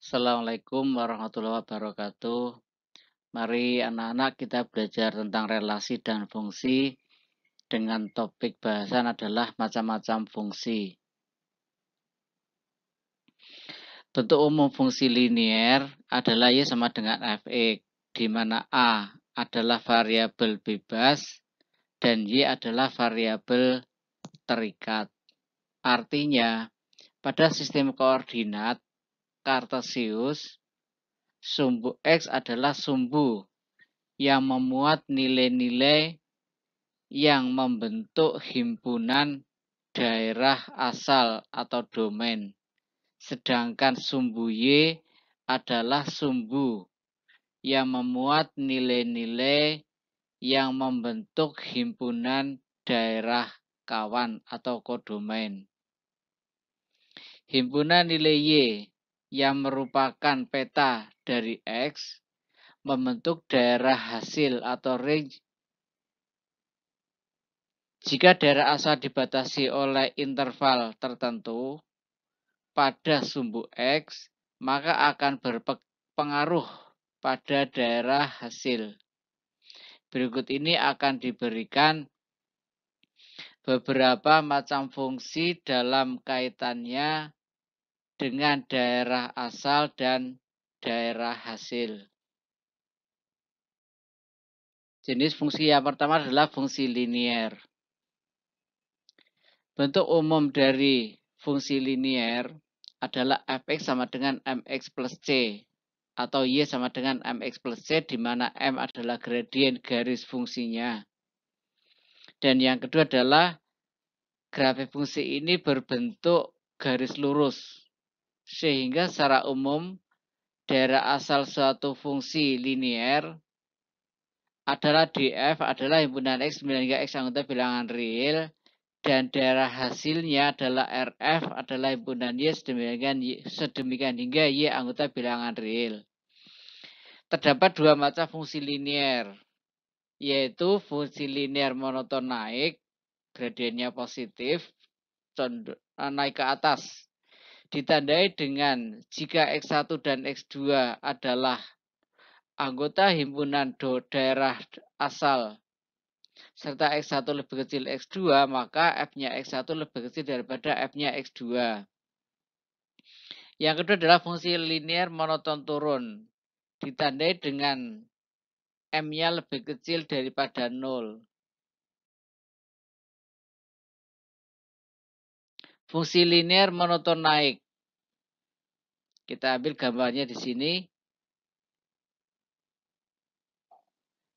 Assalamualaikum warahmatullahi wabarakatuh. Mari anak-anak kita belajar tentang relasi dan fungsi dengan topik bahasan adalah macam-macam fungsi. Bentuk umum fungsi linier adalah Y sama dengan Fx, di mana A adalah variabel bebas dan Y adalah variabel terikat. Artinya, pada sistem koordinat Kartesius, sumbu X adalah sumbu yang memuat nilai-nilai yang membentuk himpunan daerah asal atau domain. Sedangkan sumbu Y adalah sumbu yang memuat nilai-nilai yang membentuk himpunan daerah kawan atau kodomain. Himpunan nilai Y yang merupakan peta dari X membentuk daerah hasil atau range. Jika daerah asal dibatasi oleh interval tertentu pada sumbu X, maka akan berpengaruh pada daerah hasil. Berikut ini akan diberikan beberapa macam fungsi dalam kaitannya dengan daerah asal dan daerah hasil. Jenis fungsi yang pertama adalah fungsi linier. Bentuk umum dari fungsi linier adalah fx sama dengan mx plus c atau y sama dengan mx plus c, di mana m adalah gradien garis fungsinya. Dan yang kedua adalah grafik fungsi ini berbentuk garis lurus, sehingga secara umum daerah asal suatu fungsi linier adalah df adalah himpunan x hingga x anggota bilangan real, dan daerah hasilnya adalah RF adalah himpunan Y sedemikian hingga Y anggota bilangan real. Terdapat dua macam fungsi linier, yaitu fungsi linier monoton naik, gradiennya positif, naik ke atas, ditandai dengan jika X1 dan X2 adalah anggota himpunan daerah asal serta X1 lebih kecil X2, maka F-nya X1 lebih kecil daripada F-nya X2. Yang kedua adalah fungsi linier monoton turun, ditandai dengan M-nya lebih kecil daripada 0. Fungsi linier monoton naik. Kita ambil gambarnya di sini.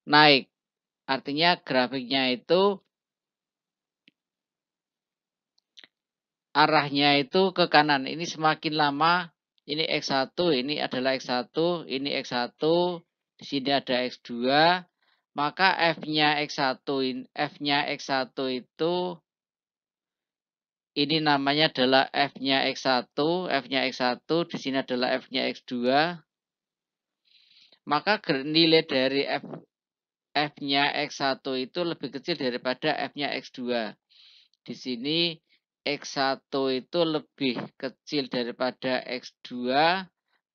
Naik. Artinya grafiknya itu arahnya itu ke kanan. Ini semakin lama, ini X1, ini adalah X1, ini X1, di sini ada X2, maka F-nya X1 itu ini namanya adalah F-nya X1, F-nya X1, di sini adalah F-nya X2. Maka nilai dari F-nya X1 itu lebih kecil daripada F-nya X2. Di sini X1 itu lebih kecil daripada X2,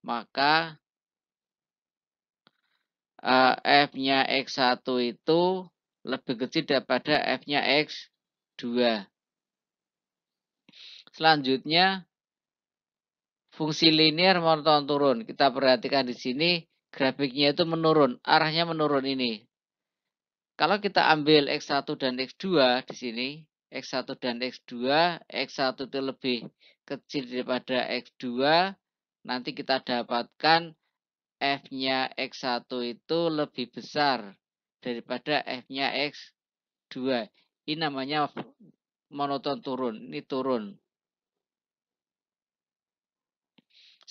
maka F-nya X1 itu lebih kecil daripada F-nya X2. Selanjutnya, fungsi linier monoton turun. Kita perhatikan di sini, grafiknya itu menurun, arahnya menurun ini. Kalau kita ambil X1 dan X2 di sini, X1 dan X2, X1 itu lebih kecil daripada X2, nanti kita dapatkan F-nya X1 itu lebih besar daripada F-nya X2. Ini namanya monoton turun, ini turun.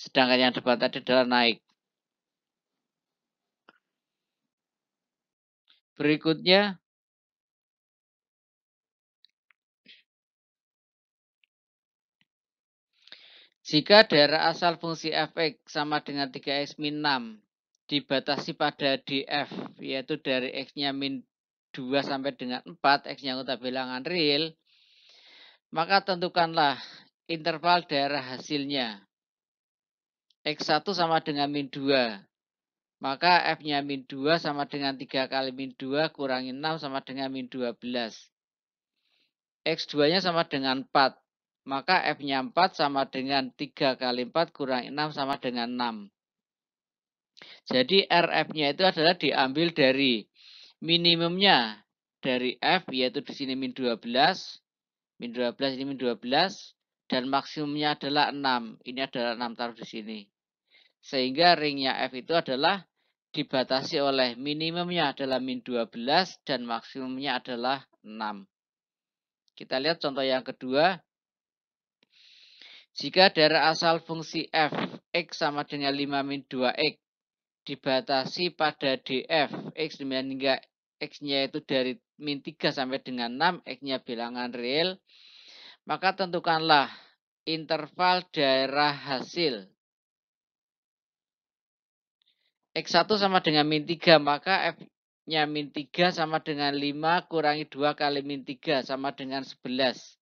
Sedangkan yang depan tadi adalah naik. Berikutnya, jika daerah asal fungsi fx sama dengan 3x min 6 dibatasi pada df, yaitu dari x-nya min 2 sampai dengan 4, x-nya anggota bilangan real, maka tentukanlah interval daerah hasilnya. X1 sama dengan min 2. Maka F-nya min 2 sama dengan 3 kali min 2 kurangi 6 sama dengan min 12. X2-nya sama dengan 4. Maka F-nya 4 sama dengan 3 kali 4 kurangi 6 sama dengan 6. Jadi RF-nya itu adalah diambil dari minimumnya dari F, yaitu di sini min 12. Min 12 ini min 12. Dan maksimumnya adalah 6. Ini adalah 6 taruh di sini. Sehingga ringnya F itu adalah dibatasi oleh minimumnya adalah min 12 dan maksimumnya adalah 6. Kita lihat contoh yang kedua. Jika daerah asal fungsi f, x sama dengan 5 min 2x, dibatasi pada df, x hingga x-nya itu dari min 3 sampai dengan 6, x-nya bilangan real, maka tentukanlah interval daerah hasil. X1 sama dengan min 3, maka f-nya min 3 sama dengan 5 kurangi 2 kali min 3 sama dengan 11.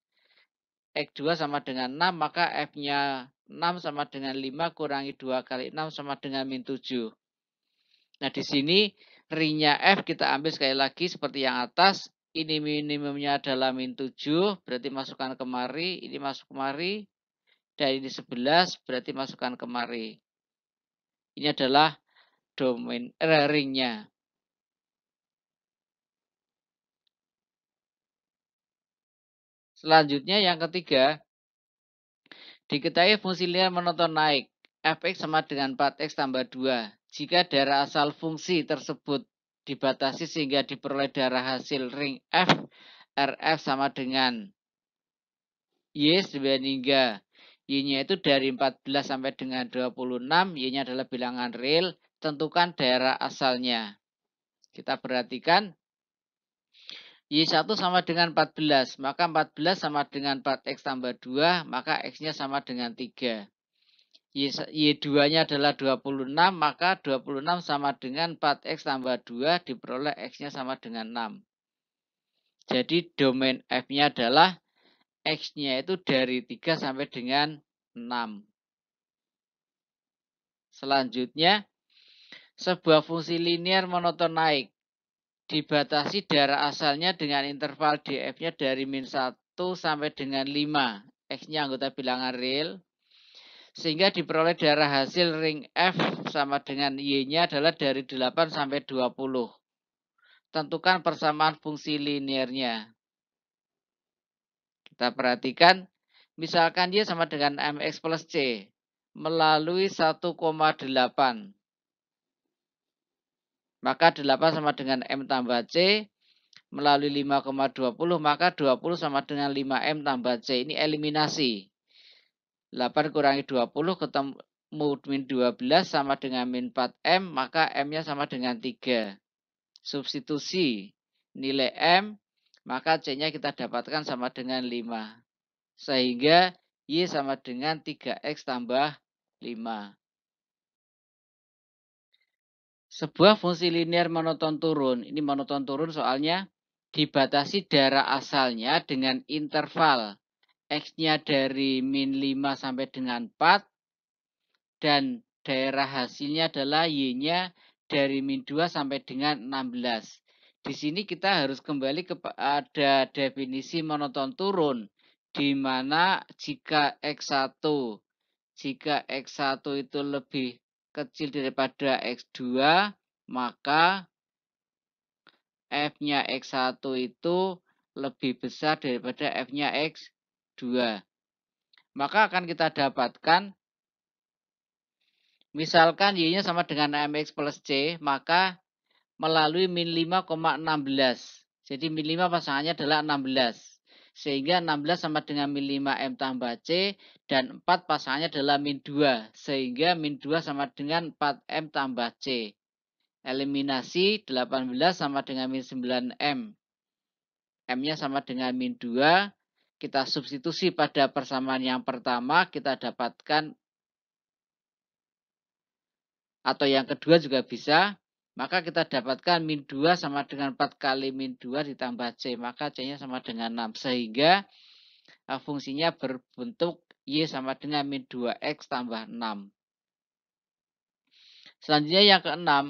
X2 sama dengan 6, maka F-nya 6 sama dengan 5 kurangi 2 kali 6 sama dengan min 7. Nah, di sini ringnya F kita ambil sekali lagi seperti yang atas. Ini minimumnya adalah min 7, berarti masukkan kemari. Ini masuk kemari. Dan ini 11, berarti masukkan kemari. Ini adalah domain ringnya. Selanjutnya yang ketiga, diketahui fungsi linear monoton naik. Fx sama dengan 4x tambah 2. Jika daerah asal fungsi tersebut dibatasi sehingga diperoleh daerah hasil ring F, Rf sama dengan Y hingga Y-nya itu dari 14 sampai dengan 26, Y-nya adalah bilangan real, tentukan daerah asalnya. Kita perhatikan, Y1 sama dengan 14, maka 14 sama dengan 4x tambah 2, maka X-nya sama dengan 3. Y2-nya adalah 26, maka 26 sama dengan 4x tambah 2, diperoleh X-nya sama dengan 6. Jadi domain F-nya adalah X-nya itu dari 3 sampai dengan 6. Selanjutnya, sebuah fungsi linear monoton naik. Dibatasi daerah asalnya dengan interval df-nya dari min 1 sampai dengan 5. X-nya anggota bilangan real. Sehingga diperoleh daerah hasil ring F sama dengan Y-nya adalah dari 8 sampai 20. Tentukan persamaan fungsi linearnya. Kita perhatikan, misalkan Y sama dengan MX plus C melalui 1,8. Maka 8 sama dengan M tambah C melalui 5,20, maka 20 sama dengan 5M tambah C. Ini eliminasi. 8 kurangi 20 ketemu min 12 sama dengan min 4M, maka M-nya sama dengan 3. Substitusi nilai M, maka C-nya kita dapatkan sama dengan 5. Sehingga Y sama dengan 3X tambah 5. Sebuah fungsi linear monoton turun. Ini monoton turun soalnya dibatasi daerah asalnya dengan interval X-nya dari min 5 sampai dengan 4. Dan daerah hasilnya adalah Y-nya dari min 2 sampai dengan 16. Di sini kita harus kembali kepada definisi monoton turun. Di mana jika X1 itu lebih kecil daripada X2, maka F-nya X1 itu lebih besar daripada F-nya X2. Maka akan kita dapatkan, misalkan Y-nya sama dengan MX plus C, maka melalui min 5,16. Jadi min 5 pasangannya adalah 16. Sehingga 16 sama dengan min 5M tambah C, dan 4 pasangannya adalah min 2. Sehingga min 2 sama dengan 4M tambah C. Eliminasi 18 sama dengan min 9M. M-nya sama dengan min 2. Kita substitusi pada persamaan yang pertama, kita dapatkan, atau yang kedua juga bisa. Maka kita dapatkan min 2 sama dengan 4 kali min 2 ditambah C. Maka C-nya sama dengan 6. Sehingga fungsinya berbentuk Y sama dengan min 2X tambah 6. Selanjutnya yang keenam,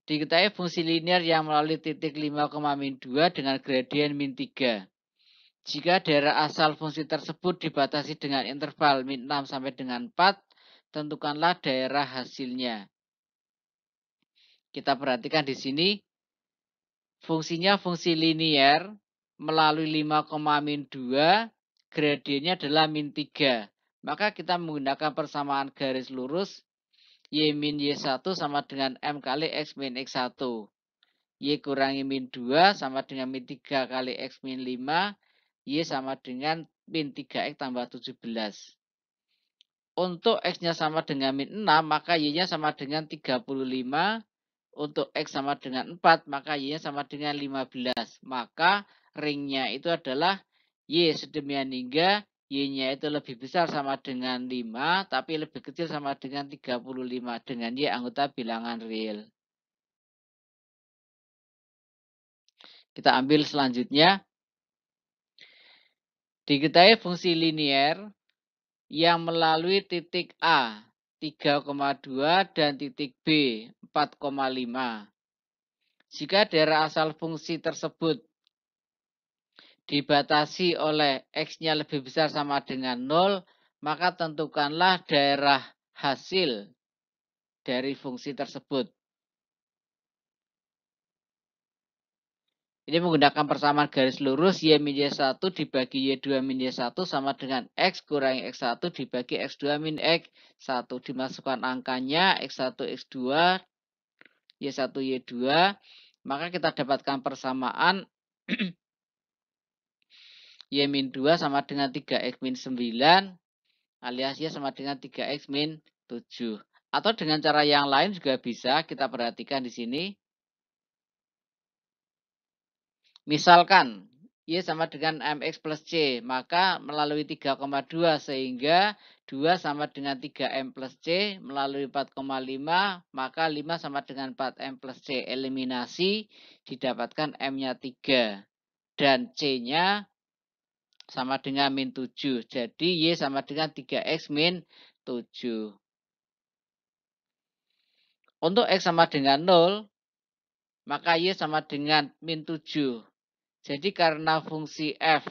diketahui fungsi linear yang melalui titik 5,-2 dengan gradien min 3. Jika daerah asal fungsi tersebut dibatasi dengan interval min 6 sampai dengan 4, tentukanlah daerah hasilnya. Kita perhatikan di sini, fungsinya fungsi linear melalui 5,-2, gradiennya adalah min 3. Maka kita menggunakan persamaan garis lurus, Y min Y1 sama dengan M kali X min X1. Y kurangi min 2 sama dengan min 3 kali X min 5. Y sama dengan min 3X tambah 17. Untuk X-nya sama dengan min 6, maka Y-nya sama dengan 35. Untuk X sama dengan 4, maka Y-nya sama dengan 15. Maka ringnya itu adalah Y sedemikian hingga Y-nya itu lebih besar sama dengan 5, tapi lebih kecil sama dengan 35 dengan Y anggota bilangan real. Kita ambil selanjutnya. Diketahui fungsi linear yang melalui titik A 3,2 dan titik B 4,5. Jika daerah asal fungsi tersebut dibatasi oleh X-nya lebih besar sama dengan 0, maka tentukanlah daerah hasil dari fungsi tersebut. Ini menggunakan persamaan garis lurus Y min Y1 dibagi Y2 min Y1 sama dengan X kurangi X1 dibagi X2 min X1. Dimasukkan angkanya X1, X2, Y1, Y2. Maka kita dapatkan persamaan Y min 2 sama dengan 3X min 9 alias Y sama dengan 3X min 7. Atau dengan cara yang lain juga bisa, kita perhatikan di sini. Misalkan Y sama dengan MX plus C, maka melalui 3,2 sehingga 2 sama dengan 3M plus C, melalui 4,5, maka 5 sama dengan 4M plus C. Eliminasi, didapatkan M-nya 3. Dan C-nya sama dengan min 7. Jadi Y sama dengan 3X min 7. Untuk X sama dengan 0, maka Y sama dengan min 7. Jadi karena fungsi F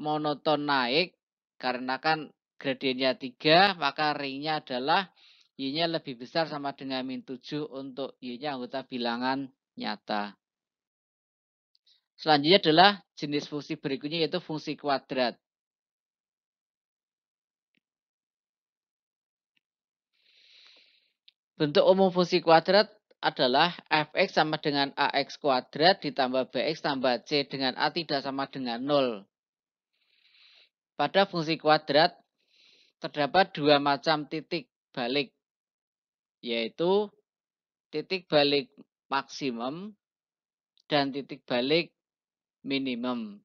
monoton naik, karena kan gradiennya 3, maka ringnya adalah Y-nya lebih besar sama dengan min 7 untuk Y-nya anggota bilangan nyata. Selanjutnya adalah jenis fungsi berikutnya yaitu fungsi kuadrat. Bentuk umum fungsi kuadrat adalah fx sama dengan ax kuadrat ditambah bx tambah c dengan a tidak sama dengan 0. Pada fungsi kuadrat terdapat dua macam titik balik, yaitu titik balik maksimum dan titik balik minimum.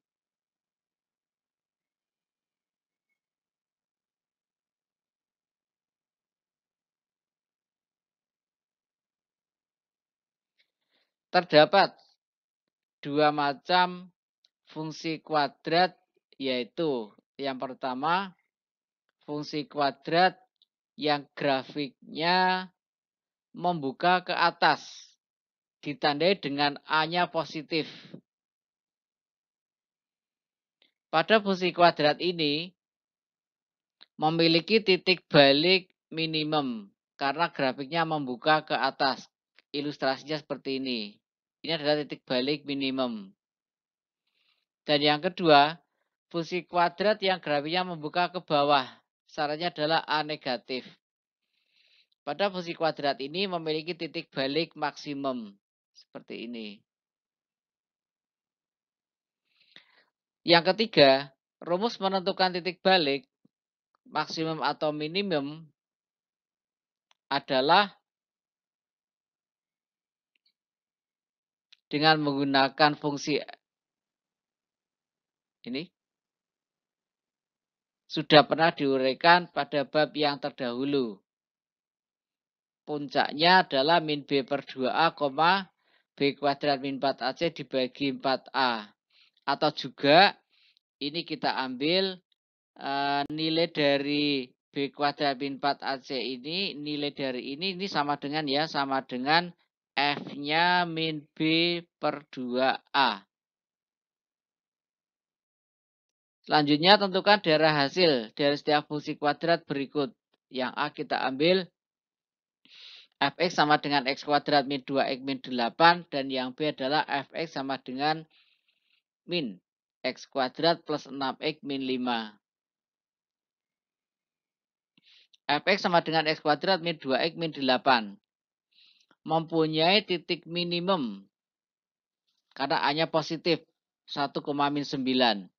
Terdapat dua macam fungsi kuadrat, yaitu yang pertama fungsi kuadrat yang grafiknya membuka ke atas, ditandai dengan A-nya positif. Pada fungsi kuadrat ini memiliki titik balik minimum karena grafiknya membuka ke atas. Ilustrasinya seperti ini. Ini adalah titik balik minimum. Dan yang kedua, fungsi kuadrat yang grafiknya membuka ke bawah. Syaratnya adalah A negatif. Pada fungsi kuadrat ini memiliki titik balik maksimum. Seperti ini. Yang ketiga, rumus menentukan titik balik maksimum atau minimum adalah dengan menggunakan fungsi ini. Sudah pernah diuraikan pada bab yang terdahulu. Puncaknya adalah min B per 2A, B kuadrat min 4AC dibagi 4A. Atau juga ini kita ambil nilai dari B B kuadrat min 4AC ini, nilai dari ini sama dengan ya, sama dengan F-nya min B per 2A. Selanjutnya tentukan daerah hasil dari setiap fungsi kuadrat berikut. Yang A kita ambil Fx sama dengan X kuadrat min 2X min 8. Dan yang B adalah Fx sama dengan min X kuadrat plus 6X min 5. Fx sama dengan X kuadrat min 2X min 8. Mempunyai titik minimum. Karena A-nya positif. 1, min 9.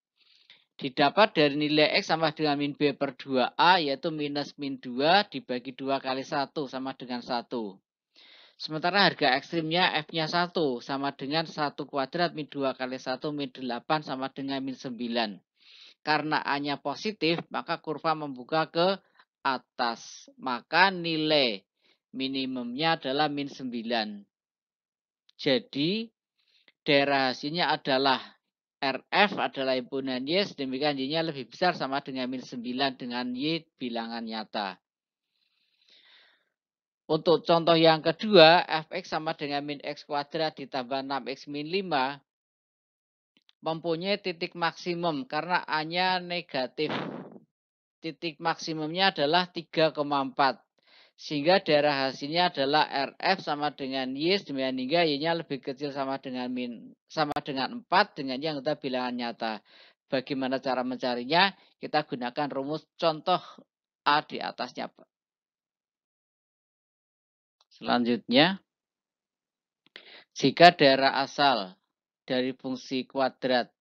Didapat dari nilai X sama dengan min B per 2A. Yaitu minus min 2 dibagi 2 kali 1 sama dengan 1. Sementara harga ekstrimnya F-nya 1 sama dengan 1 kuadrat min 2 kali 1 min 8 sama dengan min 9. Karena A-nya positif, maka kurva membuka ke atas. Maka nilai minimumnya adalah min 9. Jadi, daerah hasilnya adalah RF adalah himpunan Y, demikian Y-nya lebih besar sama dengan min 9 dengan Y bilangan nyata. Untuk contoh yang kedua, Fx sama dengan min X kuadrat ditambah 6X min 5 mempunyai titik maksimum karena A-nya negatif. Titik maksimumnya adalah 3,4. Sehingga daerah hasilnya adalah RF sama dengan Y, demikian hingga Y-nya lebih kecil sama dengan 4 dengan yang kita bilangan nyata. Bagaimana cara mencarinya? Kita gunakan rumus contoh A di atasnya. Selanjutnya, jika daerah asal dari fungsi kuadrat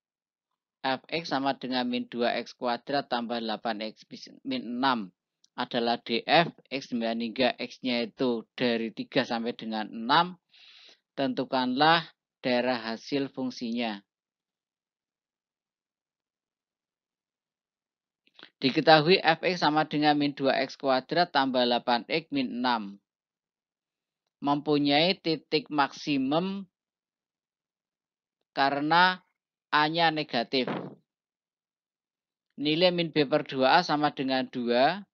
Fx sama dengan min 2x kuadrat tambah 8x min 6 adalah df, x hingga x-nya itu dari 3 sampai dengan 6, tentukanlah daerah hasil fungsinya. Diketahui fx sama dengan min 2x kuadrat tambah 8x min 6. Mempunyai titik maksimum karena A-nya negatif. Nilai min B per 2A sama dengan 2.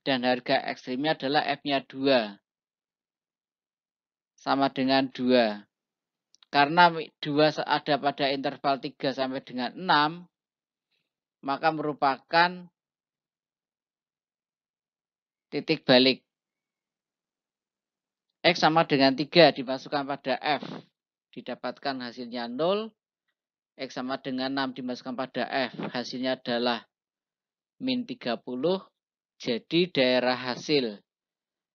Dan harga ekstrimnya adalah F-nya 2. Sama dengan 2. Karena 2 ada pada interval 3 sampai dengan 6. Maka merupakan titik balik. X sama dengan 3 dimasukkan pada F. Didapatkan hasilnya 0. X sama dengan 6 dimasukkan pada F. Hasilnya adalah min 30. Jadi daerah hasil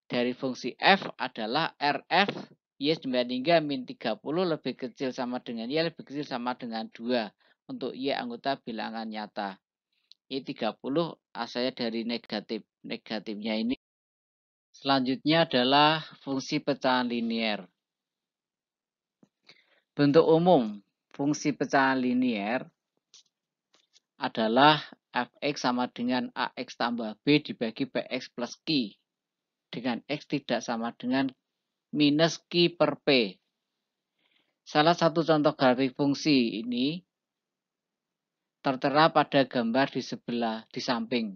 dari fungsi F adalah RF Y hingga min 30 lebih kecil sama dengan Y lebih kecil sama dengan 2. Untuk Y anggota bilangan nyata. Y 30 asalnya dari negatif. Negatifnya ini. Selanjutnya adalah fungsi pecahan linier. Bentuk umum fungsi pecahan linier adalah Fx sama dengan Ax tambah B dibagi Bx plus Q. Dengan X tidak sama dengan minus Q per P. Salah satu contoh grafik fungsi ini tertera pada gambar di samping.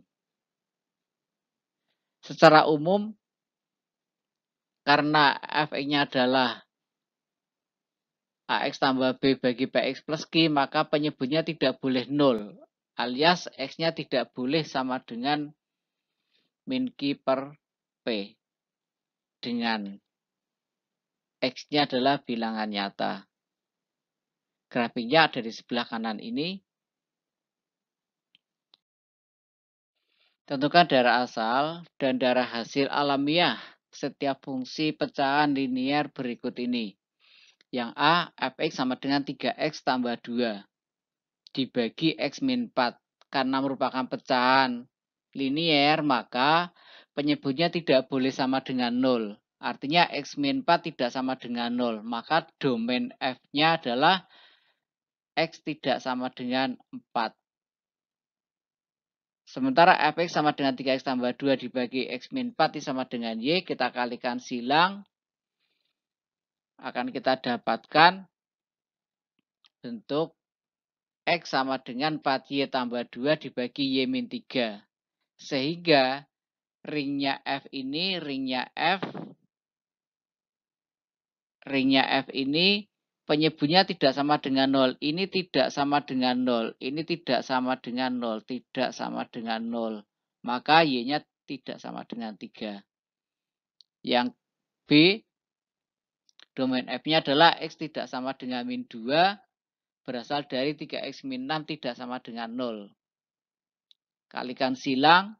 Secara umum, karena Fx-nya adalah Ax tambah B bagi Bx plus Q, maka penyebutnya tidak boleh 0. Alias X-nya tidak boleh sama dengan min Q per P. Dengan X-nya adalah bilangan nyata. Grafiknya ada di sebelah kanan ini. Tentukan daerah asal dan daerah hasil alamiah setiap fungsi pecahan linier berikut ini. Yang A, Fx sama dengan 3x tambah 2 dibagi x min 4. Karena merupakan pecahan linier, maka penyebutnya tidak boleh sama dengan 0. Artinya x min 4 tidak sama dengan 0. Maka domain F-nya adalah x tidak sama dengan 4. Sementara Fx sama dengan 3x tambah 2 dibagi x min 4 sama dengan Y. Kita kalikan silang. Akan kita dapatkan bentuk X sama dengan 4Y tambah 2 dibagi Y min 3. Sehingga ringnya F ini, ringnya F ini penyebutnya tidak sama dengan 0. Ini tidak sama dengan 0. Ini tidak sama dengan 0. Tidak sama dengan 0. Maka Y-nya tidak sama dengan 3. Yang B, domain F-nya adalah X tidak sama dengan min 2. Berasal dari 3X min 6 tidak sama dengan 0. Kalikan silang.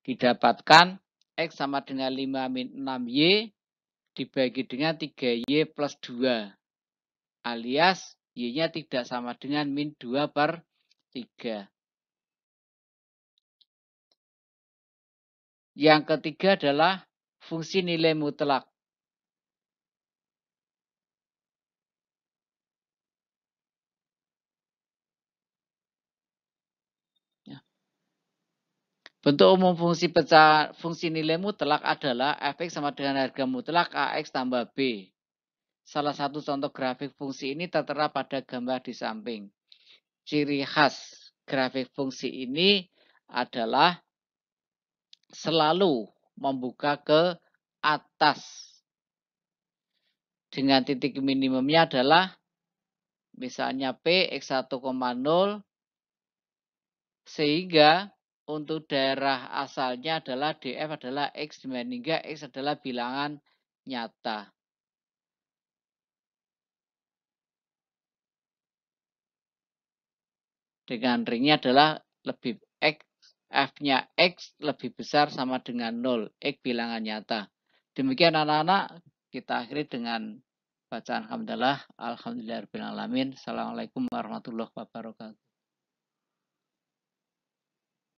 Didapatkan X sama dengan 5 min 6Y dibagi dengan 3Y plus 2. Alias Y-nya tidak sama dengan min 2 per 3. Yang ketiga adalah fungsi nilai mutlak. Bentuk umum fungsi nilai mutlak adalah Fx sama dengan harga mutlak Ax tambah B. Salah satu contoh grafik fungsi ini tertera pada gambar di samping. Ciri khas grafik fungsi ini adalah selalu membuka ke atas. Dengan titik minimumnya adalah misalnya P X1,0 sehingga untuk daerah asalnya adalah DF adalah X hingga X adalah bilangan nyata. Dengan ringnya adalah lebih X, F-nya X lebih besar sama dengan 0, X bilangan nyata. Demikian anak-anak, kita akhiri dengan bacaan alhamdulillah. Alhamdulillahirabbil alamin. Assalamualaikum warahmatullahi wabarakatuh.